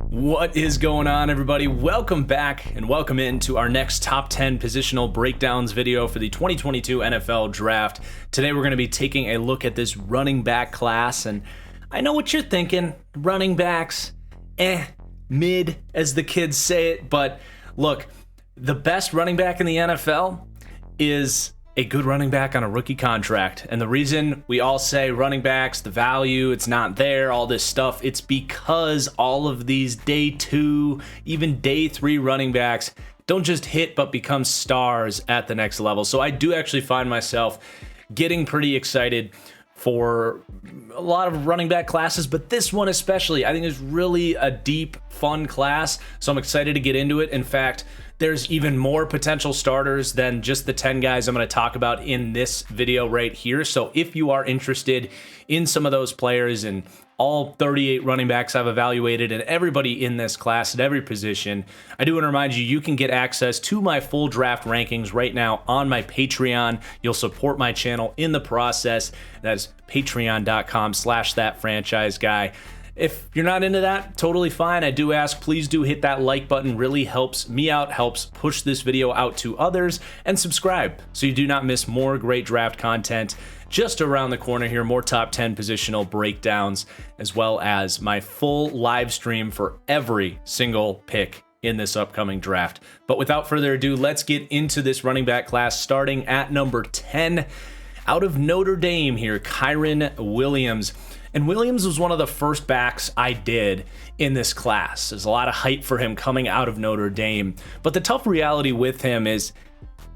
What is going on, everybody? Welcome back and welcome into our next top 10 positional breakdowns video for the 2022 NFL Draft. Today we're going to be taking a look at this running back class, and I know what you're thinking. Running backs, mid, as the kids say it, but look, the best running back in the NFL is a good running back on a rookie contract. And the reason we all say running backs, the value, it's not there, all this stuff, it's because all of these day 2, even day 3 running backs don't just hit but become stars at the next level. So I do actually find myself getting pretty excited for a lot of running back classes, but this one especially, I think is really a deep, fun class. So I'm excited to get into it. In fact, there's even more potential starters than just the 10 guys I'm going to talk about in this video right here. So if you are interested in some of those players and all 38 running backs I've evaluated and everybody in this class at every position, I do want to remind you, you can get access to my full draft rankings right now on my Patreon. You'll support my channel in the process. That's patreon.com/thatfranchiseguy. If you're not into that, totally fine. I do ask, please do hit that like button. Really helps me out, helps push this video out to others, and subscribe so you do not miss more great draft content just around the corner here. More top 10 positional breakdowns, as well as my full live stream for every single pick in this upcoming draft. But without further ado, let's get into this running back class, starting at number 10. Out of Notre Dame here, Kyren Williams. And Williams was one of the first backs I did in this class. There's a lot of hype for him coming out of Notre Dame. But the tough reality with him is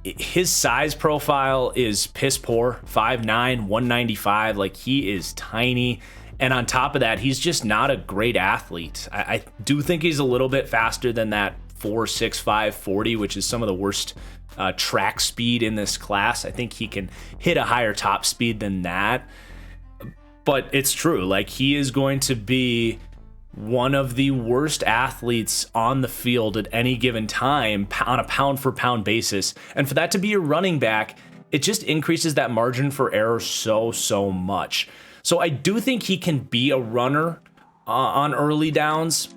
his size profile is piss poor. 5'9", 195. Like, he is tiny. And on top of that, he's just not a great athlete. I do think he's a little bit faster than that 4.65 40, which is some of the worst track speed in this class. I think he can hit a higher top speed than that. But it's true, like, he is going to be one of the worst athletes on the field at any given time on a pound-for-pound basis. And for that to be a running back, it just increases that margin for error so much. So I do think he can be a runner on early downs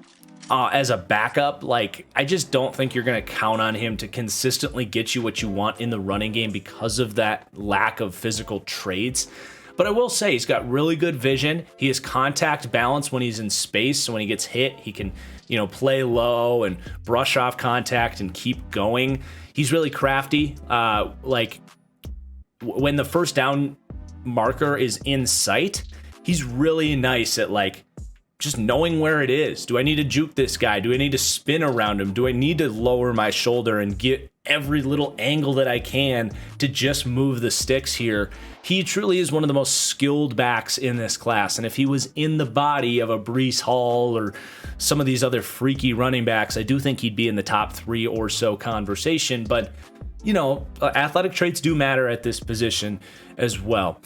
as a backup. Like, I just don't think you're going to count on him to consistently get you what you want in the running game because of that lack of physical traits. But I will say he's got really good vision. He has contact balance when he's in space. So when he gets hit, he can, play low and brush off contact and keep going. He's really crafty. When the first down marker is in sight, he's really nice at just knowing where it is. Do I need to juke this guy? Do I need to spin around him? Do I need to lower my shoulder and get every little angle that I can to just move the sticks here? He truly is one of the most skilled backs in this class. And if he was in the body of a Breece Hall or some of these other freaky running backs, I do think he'd be in the top 3 or so conversation. But, athletic traits do matter at this position as well.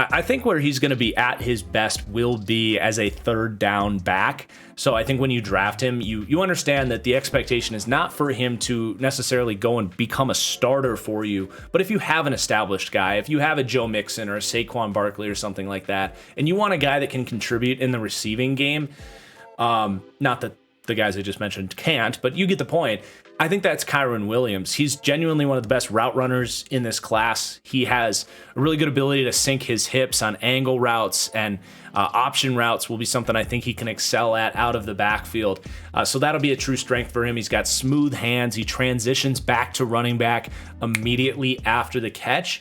I think where he's going to be at his best will be as a third down back. So I think when you draft him, you understand that the expectation is not for him to necessarily go and become a starter for you. But if you have an established guy, if you have a Joe Mixon or a Saquon Barkley or something like that, and you want a guy that can contribute in the receiving game, not that the guys I just mentioned can't, but you get the point. I think that's Kyren Williams. He's genuinely one of the best route runners in this class. He has a really good ability to sink his hips on angle routes, and option routes will be something I think he can excel at out of the backfield. So that'll be a true strength for him. He's got smooth hands. He transitions back to running back immediately after the catch.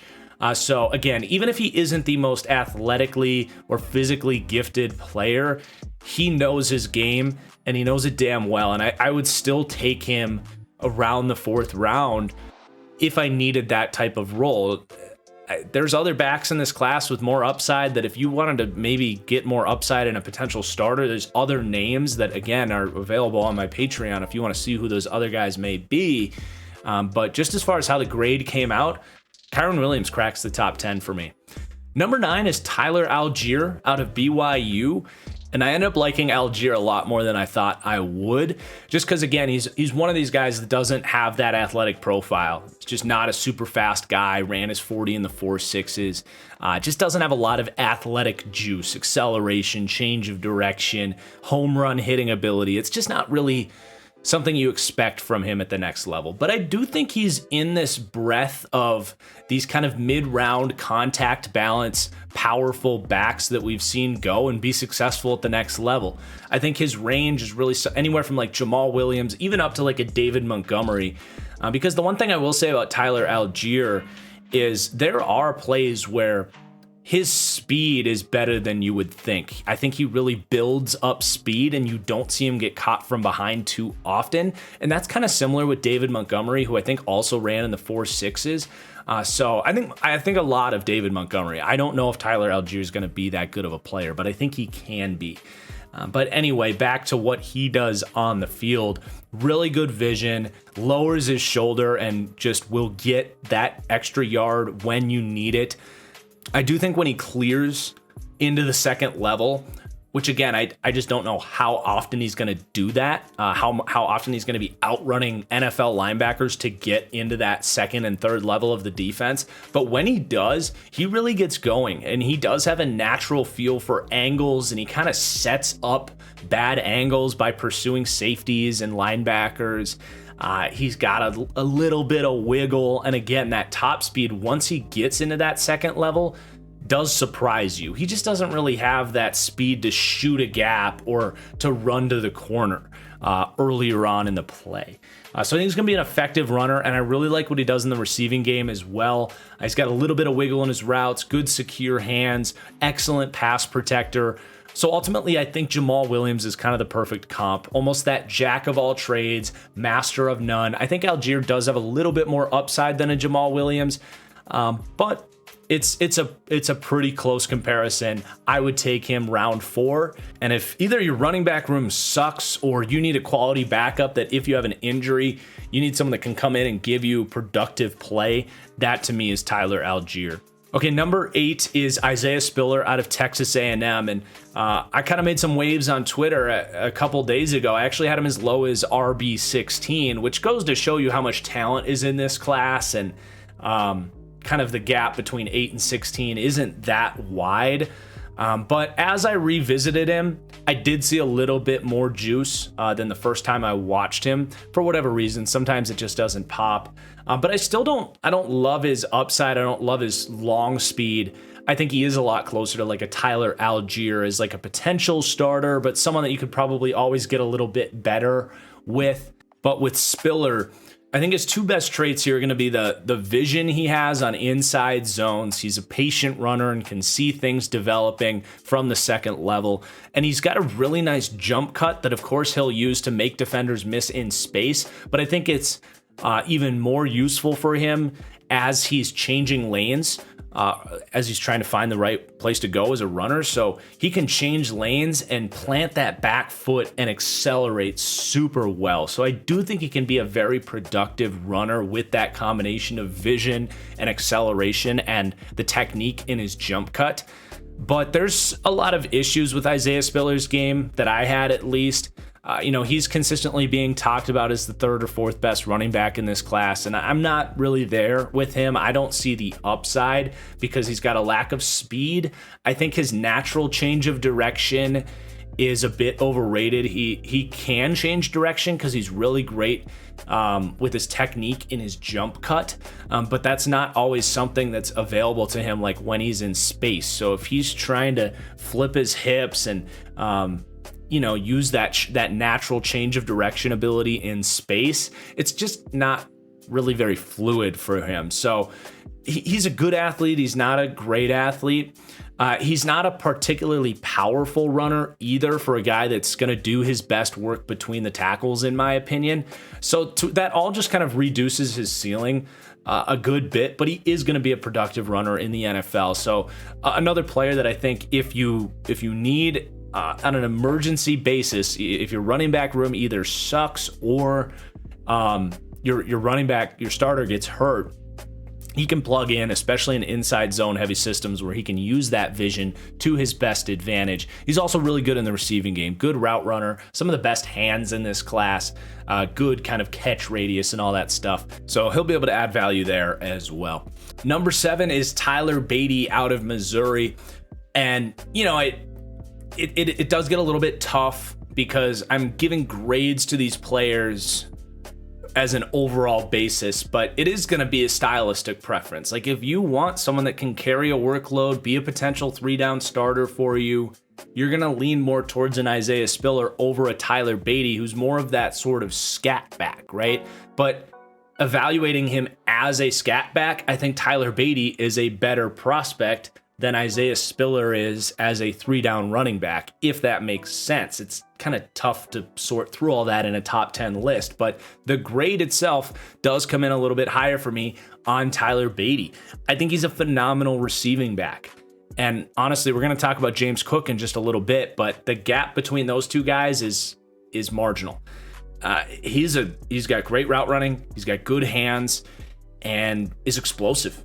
So again, even if he isn't the most athletically or physically gifted player, he knows his game and he knows it damn well. And I would still take him around the 4th round if I needed that type of role. There's other backs in this class with more upside that if you wanted to maybe get more upside in a potential starter, there's other names that, again, are available on my Patreon if you want to see who those other guys may be. But just as far as how the grade came out, Kyren Williams cracks the top 10 for me. Number 9 is Tyler Algier out of BYU. And I ended up liking Algier a lot more than I thought I would, just because, again, he's one of these guys that doesn't have that athletic profile. He's just not a super fast guy, ran his 40 in the 4.6s, just doesn't have a lot of athletic juice, acceleration, change of direction, home run hitting ability. It's just not really something you expect from him at the next level. But I do think he's in this breadth of these kind of mid-round contact balance, powerful backs that we've seen go and be successful at the next level. I think his range is really anywhere from like Jamal Williams, even up to like a David Montgomery. Because the one thing I will say about Tyler Algier is there are plays where his speed is better than you would think. I think he really builds up speed and you don't see him get caught from behind too often. And that's kind of similar with David Montgomery, who I think also ran in the 4.6s. So I think a lot of David Montgomery. I don't know if Tyler Algier is going to be that good of a player, but I think he can be. But anyway, back to what he does on the field. Really good vision, lowers his shoulder and just will get that extra yard when you need it. I do think when he clears into the second level, which again, I just don't know how often he's going to do that, how often he's going to be outrunning NFL linebackers to get into that second and third level of the defense. But when he does, he really gets going, and he does have a natural feel for angles, and he kind of sets up bad angles by pursuing safeties and linebackers. He's got a little bit of wiggle, and again, that top speed, once he gets into that second level, does surprise you. He just doesn't really have that speed to shoot a gap or to run to the corner earlier on in the play. So I think he's going to be an effective runner, and I really like what he does in the receiving game as well. He's got a little bit of wiggle in his routes, good secure hands, excellent pass protector. So ultimately, I think Jamal Williams is kind of the perfect comp, almost that jack of all trades, master of none. I think Algier does have a little bit more upside than a Jamal Williams, but it's a pretty close comparison. I would take him round 4, and if either your running back room sucks or you need a quality backup that if you have an injury, you need someone that can come in and give you productive play, that to me is Tyler Algier. Okay, number 8 is Isaiah Spiller out of Texas A&M, and I kind of made some waves on Twitter a couple days ago. I actually had him as low as RB16, which goes to show you how much talent is in this class, and kind of the gap between 8 and 16 isn't that wide. But as I revisited him, I did see a little bit more juice than the first time I watched him. For whatever reason, sometimes it just doesn't pop. But I don't love his upside. I don't love his long speed. I think he is a lot closer to like a Tyler Algier as like a potential starter, but someone that you could probably always get a little bit better with. But with Spiller, I think his two best traits here are going to be the vision he has on inside zones. He's a patient runner and can see things developing from the second level. And he's got a really nice jump cut that, of course, he'll use to make defenders miss in space. But I think it's even more useful for him as he's changing lanes, as he's trying to find the right place to go as a runner. So he can change lanes and plant that back foot and accelerate super well. So I do think he can be a very productive runner with that combination of vision and acceleration and the technique in his jump cut. But there's a lot of issues with Isaiah Spiller's game that I had, at least. He's consistently being talked about as the third or fourth best running back in this class, and I'm not really there with him. I don't see the upside because he's got a lack of speed. I think his natural change of direction is a bit overrated. He can change direction because he's really great with his technique in his jump cut, but that's not always something that's available to him like when he's in space. So if he's trying to flip his hips and use that natural change of direction ability in space, it's just not really very fluid for him. So he's a good athlete. He's not a great athlete. He's not a particularly powerful runner either for a guy that's going to do his best work between the tackles, in my opinion. So that all just kind of reduces his ceiling a good bit, but he is going to be a productive runner in the NFL. So another player that I think if you need on an emergency basis, if your running back room either sucks or your running back, your starter gets hurt, he can plug in, especially in inside zone heavy systems where he can use that vision to his best advantage. He's also really good in the receiving game, good route runner, some of the best hands in this class, good kind of catch radius and all that stuff. So he'll be able to add value there as well. Number 7 is Tyler Beatty out of Missouri. And, you know, it does get a little bit tough because I'm giving grades to these players as an overall basis, but it is going to be a stylistic preference. Like if you want someone that can carry a workload, be a potential 3-down starter for you, you're going to lean more towards an Isaiah Spiller over a Tyler Beatty, who's more of that sort of scat back, right? But evaluating him as a scat back, I think Tyler Beatty is a better prospect than Isaiah Spiller is as a 3-down running back, if that makes sense. It's kind of tough to sort through all that in a top 10 list, but the grade itself does come in a little bit higher for me on Tyler Beatty. I think he's a phenomenal receiving back. And honestly, we're going to talk about James Cook in just a little bit, but the gap between those two guys is marginal. He's got great route running, he's got good hands, and is explosive.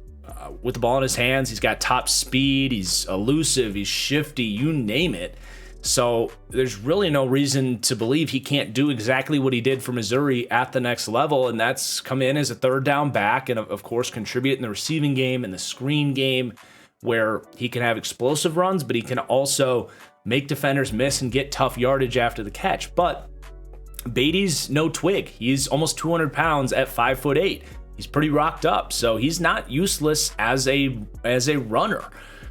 With the ball in his hands, he's got top speed, he's elusive, he's shifty, you name it. So there's really no reason to believe he can't do exactly what he did for Missouri at the next level, and that's come in as a 3rd-down back and, of course, contribute in the receiving game and the screen game where he can have explosive runs, but he can also make defenders miss and get tough yardage after the catch. But Beatty's no twig. He's almost 200 pounds at 5'8". He's pretty rocked up, so he's not useless as a runner.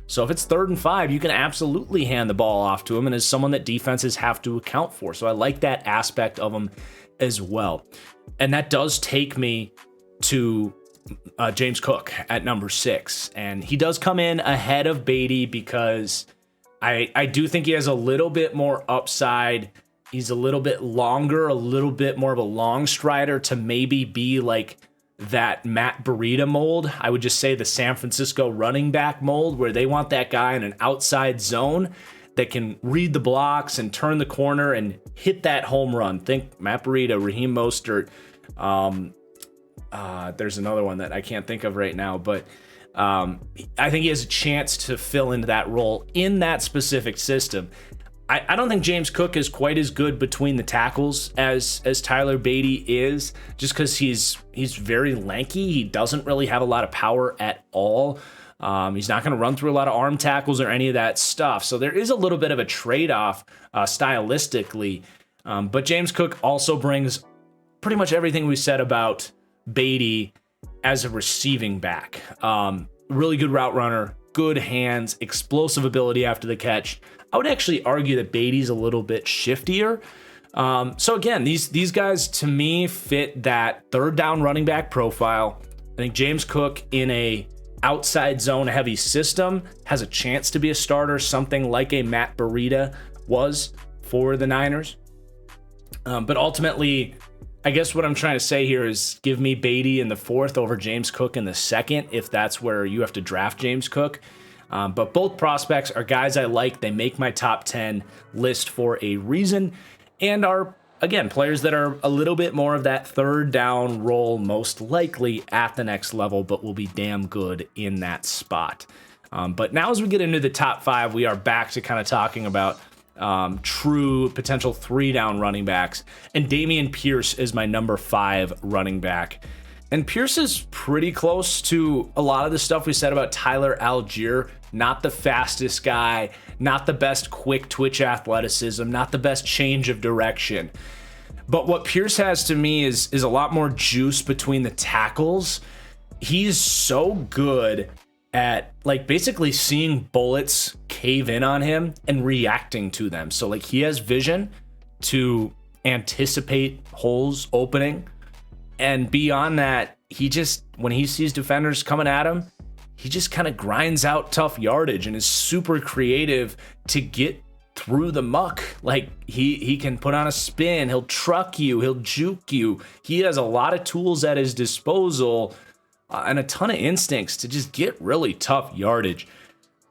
So if it's 3rd and 5, you can absolutely hand the ball off to him, and as someone that defenses have to account for. So I like that aspect of him as well. And that does take me to James Cook at number 6. And he does come in ahead of Beatty because I do think he has a little bit more upside. He's a little bit longer, a little bit more of a long strider to maybe be like that Matt Breida mold. I would just say the San Francisco running back mold, where they want that guy in an outside zone that can read the blocks and turn the corner and hit that home run. Think Matt Breida, Raheem Mostert. There's another one that I can't think of right now, but I think he has a chance to fill into that role in that specific system. I don't think James Cook is quite as good between the tackles as Tyler Beatty is, just because he's very lanky. He doesn't really have a lot of power at all. He's not going to run through a lot of arm tackles or any of that stuff. So there is a little bit of a trade-off stylistically. But James Cook also brings pretty much everything we said about Beatty as a receiving back. Really good route runner, good hands, explosive ability after the catch. I would actually argue that Beatty's a little bit shiftier. So again, these guys to me fit that 3rd-down running back profile. I think James Cook in a outside zone heavy system has a chance to be a starter, something like a Matt Breida was for the Niners. But ultimately, I guess what I'm trying to say here is give me Beatty in the 4th over James Cook in the 2nd, if that's where you have to draft James Cook. But both prospects are guys I like. They make my top 10 list for a reason and are, again, players that are a little bit more of that 3rd-down role, most likely at the next level, but will be damn good in that spot. But now as we get into the top 5, we are back to kind of talking about true potential 3-down running backs. And Dameon Pierce is my number 5 running back. And Pierce is pretty close to a lot of the stuff we said about Tyler Algier. Not the fastest guy, not the best quick twitch athleticism, not the best change of direction. But what Pierce has to me is a lot more juice between the tackles. He's so good at like basically seeing bullets cave in on him and reacting to them. So like he has vision to anticipate holes opening. And beyond that, he just, when he sees defenders coming at him, he just kind of grinds out tough yardage and is super creative to get through the muck. Like he can put on a spin, he'll truck you, he'll juke you. He has a lot of tools at his disposal and a ton of instincts to just get really tough yardage.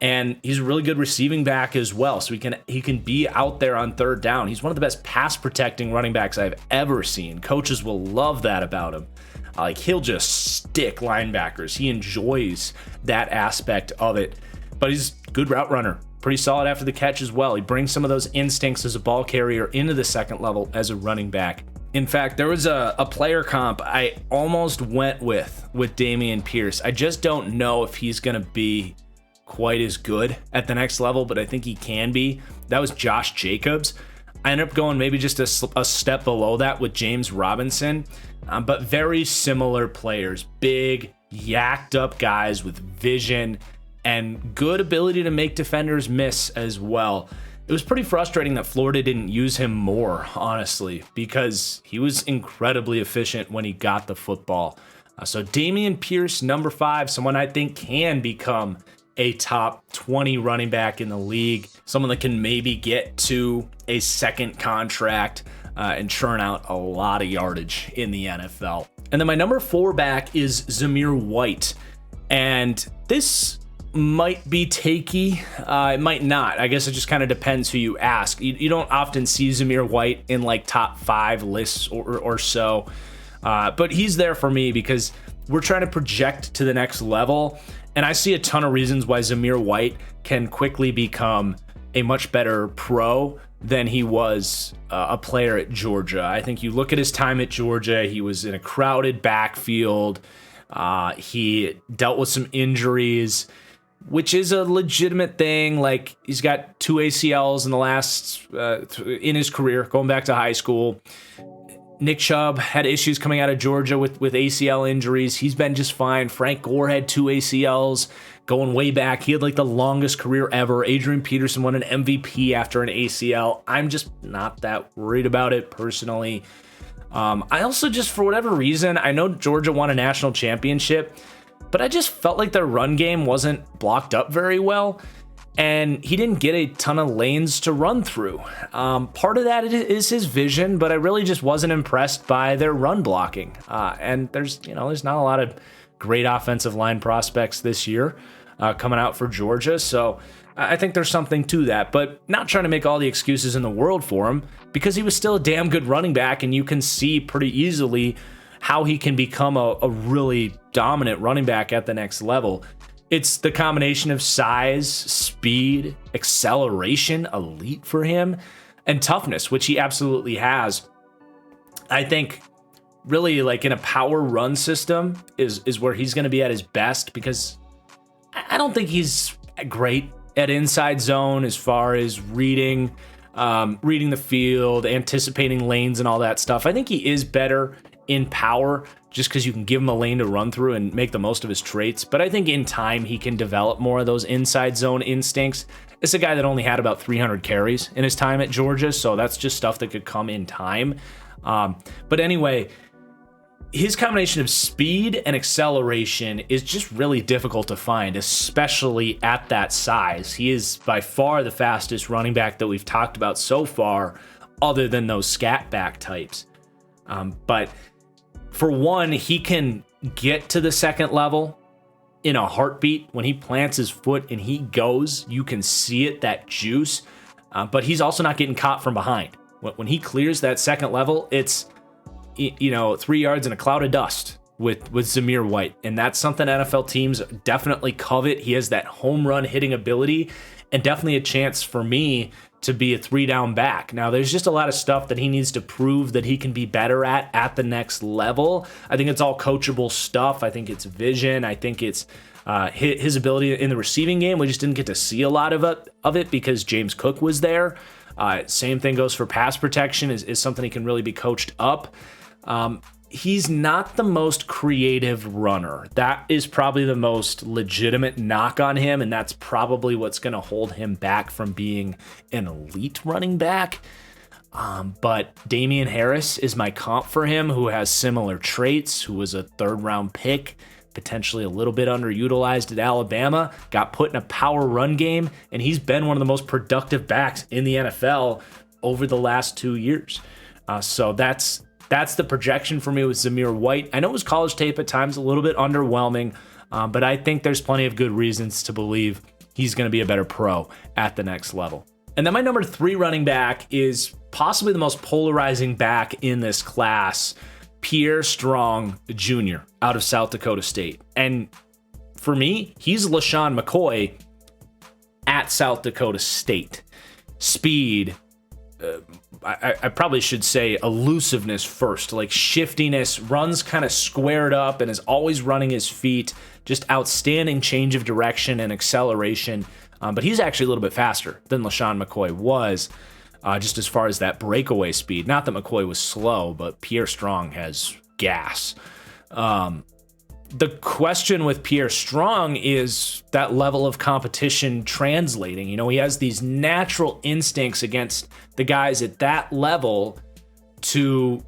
And he's a really good receiving back as well. So he can be out there on 3rd down. He's one of the best pass protecting running backs I've ever seen. Coaches will love that about him. Like, he'll just stick linebackers. He enjoys that aspect of it. But he's a good route runner. Pretty solid after the catch as well. He brings some of those instincts as a ball carrier into the second level as a running back. In fact, there was a player comp I almost went with Dameon Pierce. I just don't know if he's going to be quite as good at the next level, but I think he can be. That was Josh Jacobs. I ended up going maybe just a step below that with James Robinson, but very similar players. Big, yacked up guys with vision and good ability to make defenders miss as well. It was pretty frustrating that Florida didn't use him more, honestly, because he was incredibly efficient when he got the football. So Dameon Pierce, number 5, someone I think can become a top 20 running back in the league, someone that can maybe get to a second contract and churn out a lot of yardage in the NFL. And then my number 4 back is Zamir White. And this might be takey, it might not. I guess it just kind of depends who you ask. You don't often see Zamir White in like top 5 lists or so, but he's there for me because we're trying to project to the next level, and I see a ton of reasons why Zamir White can quickly become a much better pro than he was a player at Georgia. I think you look at his time at Georgia, he was in a crowded backfield, he dealt with some injuries, which is a legitimate thing. Like, he's got 2 ACLs in the last in his career, going back to high school. Nick Chubb had issues coming out of Georgia with ACL injuries. He's been just fine. Frank Gore had 2 ACLs going way back. He had like the longest career ever. Adrian Peterson won an MVP after an ACL. I'm just not that worried about it personally. I also just, for whatever reason, I know Georgia won a national championship, but I just felt like their run game wasn't blocked up very well, and he didn't get a ton of lanes to run through. Part of that is his vision, but I really just wasn't impressed by their run blocking. And there's not a lot of great offensive line prospects this year coming out for Georgia, so I think there's something to that, but not trying to make all the excuses in the world for him, because he was still a damn good running back, and you can see pretty easily how he can become a really dominant running back at the next level. It's the combination of size, speed, acceleration, elite for him, and toughness, which he absolutely has. I think really, like, in a power run system is where he's going to be at his best, because I don't think he's great at inside zone as far as reading the field, anticipating lanes and all that stuff. I think he is better in power, just because you can give him a lane to run through and make the most of his traits. But I think in time he can develop more of those inside zone instincts. It's a guy that only had about 300 carries in his time at Georgia, so that's just stuff that could come in time. But anyway, his combination of speed and acceleration is just really difficult to find, especially at that size. He is by far the fastest running back that we've talked about so far, other than those scat back types. But for one, he can get to the second level in a heartbeat. When he plants his foot and he goes, you can see it, that juice. But he's also not getting caught from behind. When he clears that second level, it's 3 yards in a cloud of dust with Zamir White. And that's something NFL teams definitely covet. He has that home run hitting ability, and definitely a chance for me to be a 3-down back. Now, there's just a lot of stuff that he needs to prove that he can be better at the next level. I think it's all coachable stuff. I think it's vision. I think it's his ability in the receiving game. We just didn't get to see a lot of it because James Cook was there. Same thing goes for pass protection, is something he can really be coached up. He's not the most creative runner. That is probably the most legitimate knock on him, and that's probably what's going to hold him back from being an elite running back. But Damian Harris is my comp for him, who has similar traits, who was a 3rd-round pick, potentially a little bit underutilized at Alabama, got put in a power run game, and he's been one of the most productive backs in the NFL over the last 2 years. So that's the projection for me with Zamir White. I know his college tape at times a little bit underwhelming, but I think there's plenty of good reasons to believe he's going to be a better pro at the next level. And then my number 3 running back is possibly the most polarizing back in this class, Pierre Strong Jr. out of South Dakota State. And for me, he's LaShawn McCoy at South Dakota State. Speed, I probably should say elusiveness first, like shiftiness, runs kind of squared up and is always running his feet, just outstanding change of direction and acceleration. But he's actually a little bit faster than LaShawn McCoy was, just as far as that breakaway speed. Not that McCoy was slow, but Pierre Strong has gas. The question with Pierre Strong is that level of competition translating. You know, he has these natural instincts against the guys at that level to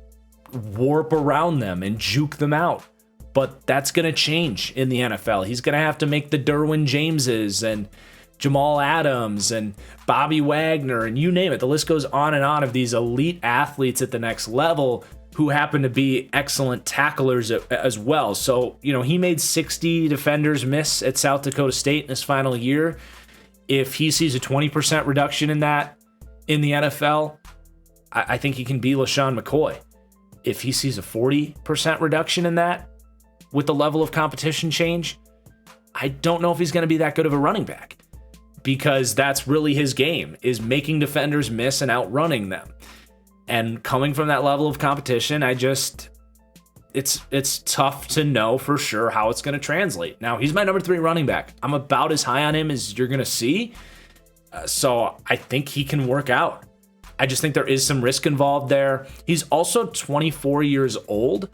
warp around them and juke them out. But that's going to change in the NFL. He's going to have to make the Derwin Jameses and Jamal Adams and Bobby Wagner and you name it. The list goes on and on of these elite athletes at the next level who happen to be excellent tacklers as well. So, you know, he made 60 defenders miss at South Dakota State in his final year. If he sees a 20% reduction in that in the NFL, I think he can be LaShawn McCoy. If he sees a 40% reduction in that with the level of competition change, I don't know if he's going to be that good of a running back, because that's really his game, is making defenders miss and outrunning them. And coming from that level of competition, it's tough to know for sure how it's going to translate. Now, he's my number 3 running back. I'm about as high on him as you're going to see. So I think he can work out. I just think there is some risk involved there. He's also 24 years old.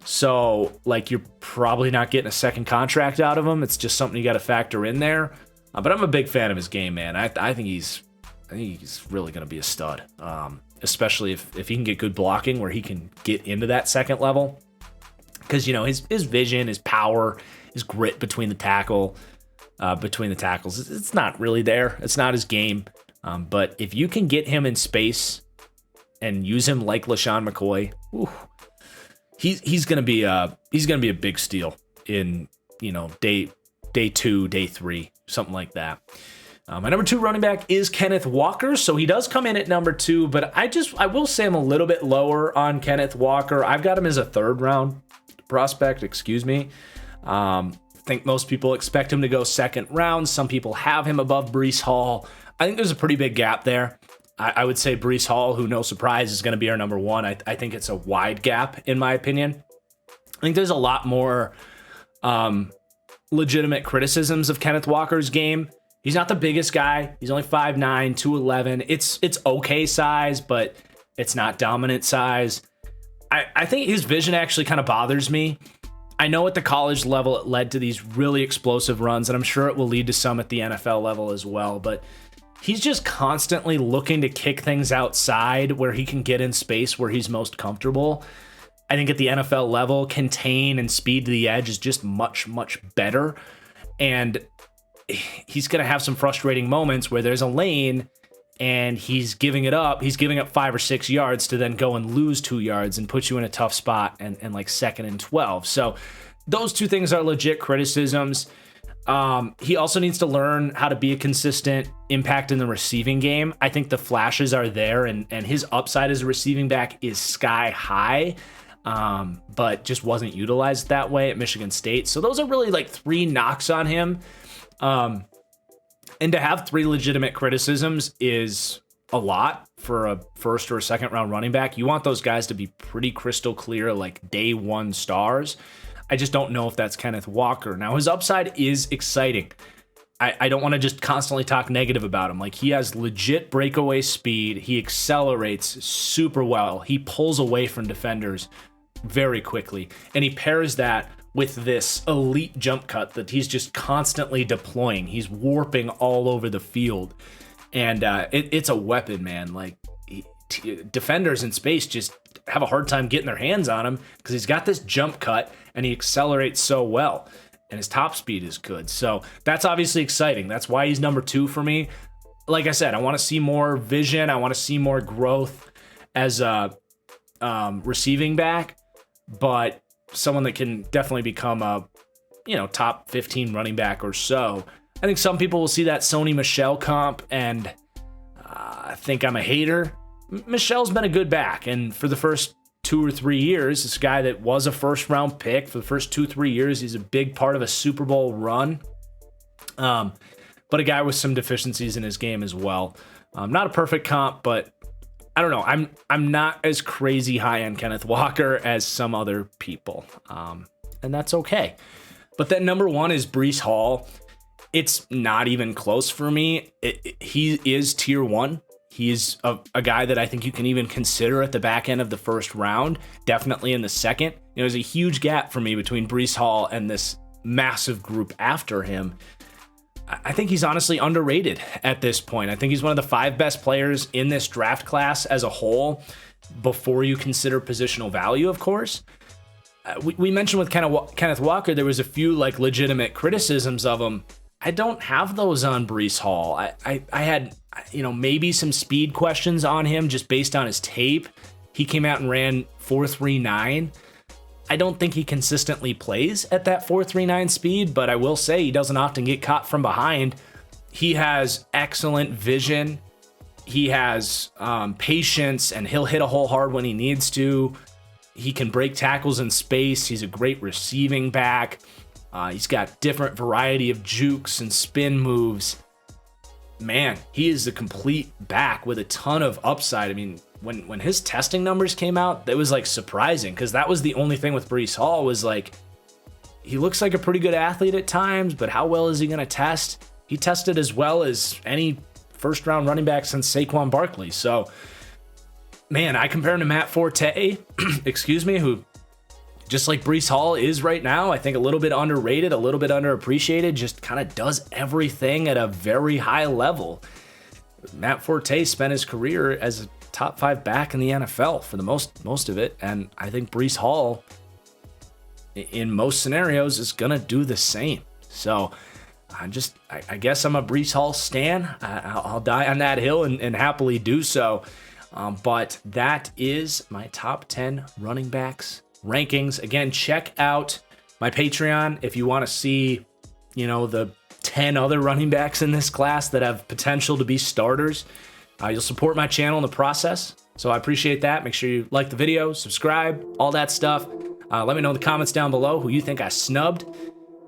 So, like, you're probably not getting a second contract out of him. It's just something you got to factor in there. But I'm a big fan of his game, man. I think he's really going to be a stud. Especially if he can get good blocking where he can get into that second level. Because, you know, his vision, his power, his grit between the tackles, it's not really there. It's not his game. But if you can get him in space and use him like LaShawn McCoy, he's gonna be a big steal in, you know, day 2, day 3, something like that. My number 2 running back is Kenneth Walker, so he does come in at number 2, but I will say I'm a little bit lower on Kenneth Walker. I've got him as a 3rd round prospect, I think most people expect him to go 2nd round. Some people have him above Breece Hall. I think there's a pretty big gap there. I would say Breece Hall, who, no surprise, is going to be our number 1. I think it's a wide gap, in my opinion. I think there's a lot more legitimate criticisms of Kenneth Walker's game. He's not the biggest guy. He's only 5'9", 211. It's okay size, but it's not dominant size. I think his vision actually kind of bothers me. I know at the college level it led to these really explosive runs, and I'm sure it will lead to some at the NFL level as well, but he's just constantly looking to kick things outside where he can get in space where he's most comfortable. I think at the NFL level, contain and speed to the edge is just much, much better. And he's going to have some frustrating moments where there's a lane and he's giving it up. He's giving up 5 or 6 yards to then go and lose 2 yards and put you in a tough spot and like 2nd and 12. So those two things are legit criticisms. He also needs to learn how to be a consistent impact in the receiving game. I think the flashes are there, and his upside as a receiving back is sky high, but just wasn't utilized that way at Michigan State. So those are really like 3 knocks on him. And to have 3 legitimate criticisms is a lot for a 1st or a 2nd round running back. You want those guys to be pretty crystal clear, like day 1 stars. I just don't know if that's Kenneth Walker. Now, his upside is exciting. I don't want to just constantly talk negative about him. Like, he has legit breakaway speed. He accelerates super well. He pulls away from defenders very quickly. And he pairs that with this elite jump cut that he's just constantly deploying. He's warping all over the field. And it's a weapon, man. Like, defenders in space just have a hard time getting their hands on him because he's got this jump cut and he accelerates so well. And his top speed is good. So that's obviously exciting. That's why he's number 2 for me. Like I said, I want to see more vision. I want to see more growth as a receiving back, but someone that can definitely become a, top 15 running back or so. I think some people will see that Sony Michel comp and think I'm a hater. Michel's been a good back, and for the first 2 or 3 years. This guy that was a first-round pick for the first 2-3 years. He's a big part of a Super Bowl run. But a guy with some deficiencies in his game as well. Not a perfect comp, but I don't know. I'm not as crazy high on Kenneth Walker as some other people, and that's okay. But then number 1 is Breece Hall. It's not even close for me. He is tier 1. He's a guy that I think you can even consider at the back end of the first round, definitely in the second. There's a huge gap for me between Breece Hall and this massive group after him. I think he's honestly underrated at this point. I think he's one of the 5 best players in this draft class as a whole, before you consider positional value, of course. We mentioned with Kenneth Walker, there was a few like legitimate criticisms of him. I don't have those on Breece Hall. I had, maybe some speed questions on him just based on his tape. He came out and ran 4.39. I don't think he consistently plays at that 4.39 speed, but I will say he doesn't often get caught from behind. He has excellent vision. He has patience, and he'll hit a hole hard when he needs to. He can break tackles in space. He's a great receiving back. He's got different variety of jukes and spin moves. Man, he is a complete back with a ton of upside. I mean, when his testing numbers came out, that was like surprising, because that was the only thing with Breece Hall was like, he looks like a pretty good athlete at times, but how well is he going to test? He tested as well as any first round running back since Saquon Barkley. So, man, I compare him to Matt Forte, who, just like Breece Hall is right now, I think a little bit underrated, a little bit underappreciated, just kind of does everything at a very high level. Matt Forte spent his career as a top 5 back in the NFL for the most of it, and I think Breece Hall, in most scenarios, is gonna do the same. So I guess I'm a Breece Hall stan. I'll die on that hill and happily do so. But that is my top 10 running backs rankings. Again, check out my Patreon if you want to see, the 10 other running backs in this class that have potential to be starters. You'll support my channel in the process, so I appreciate that. Make sure you like the video, subscribe, all that stuff. Let me know in the comments down below who you think I snubbed,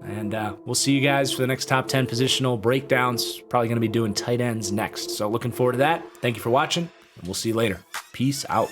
and we'll see you guys for the next top 10 positional breakdowns. Probably going to be doing tight ends next, so looking forward to that. Thank you for watching, and we'll see you later. Peace out.